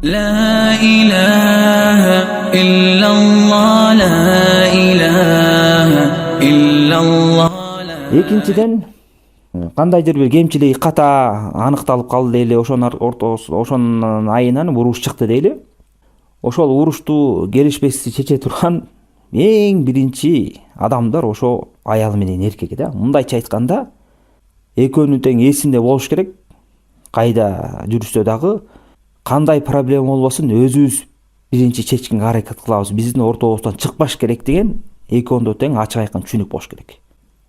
لا إله إلا الله لا إله إلا الله. Экинчиден, кандайдыр бир кемчилиги ката аныкталып калды дейли, ошонун айынан уруш чыкты дейли. Ошол урушту келишпестикти чече турган эң биринчи адамдар ошо аял менен эркек да. Мындайча айтканда, экөөнүн тең эсинде болуш керек. Кайда жүрүштө дагы кандай проблема болбосун өзүбүз биринчи чечкенге аракет кылабыз. Биздин ортобуздан чыкпаш керек деген экөөндө тең ачык айкын түшүнүк болуш керек.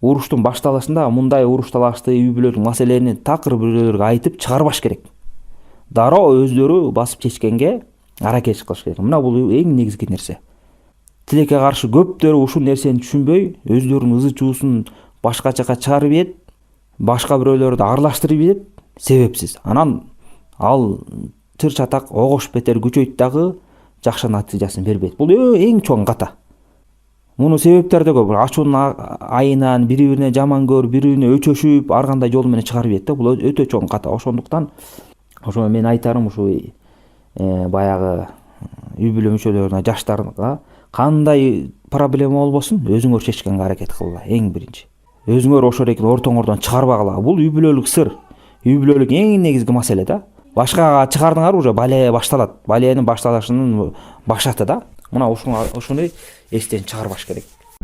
Уруштун башталышында мындай уруш талашты үй бүлөлүк маселени такыр бирөөлөргө айтып чыгарбаш керек. Дароо өздөрү басып чечкенге аракет кылыш керек. Мына бул эң негизги нерсе. Тилекке каршы көптөрү ушул нерсени түшүнбөй, өздөрүнүн ызы-чуусун башка жака чыгарып ийет, башка бирөөлөрдү аралаштырып ийет, себепсиз. Анан ал чыр чатак огош бетер күчөйт дагы жакшы натыйжасын бербейт. Бул эң чоң ката. Мунун себептери да көп. Ачуунун айынан бири-бирине жаман көрүп, бири-бирине өчөшүп, ар кандай жол менен чыгарып ийет да. Бул өтө чоң ката. Ошондуктан мен айтарым ушу баягы үй бүлө мүчөлөрүнө, жаштарга кандай проблема болбосун өзүңөр чечкенге аракет кылгыла эң биринчи. Өзүңөр ошол экен ортоңордон чыгарбагыла. Бул үй бүлөлүк сыр. Үй бүлөлүк эң негизги маселе да. Башкага чыгардыңар уже бале башталат. Баленин башталышынын башаты да. Мына ушуну эстен чыгарбаш керек.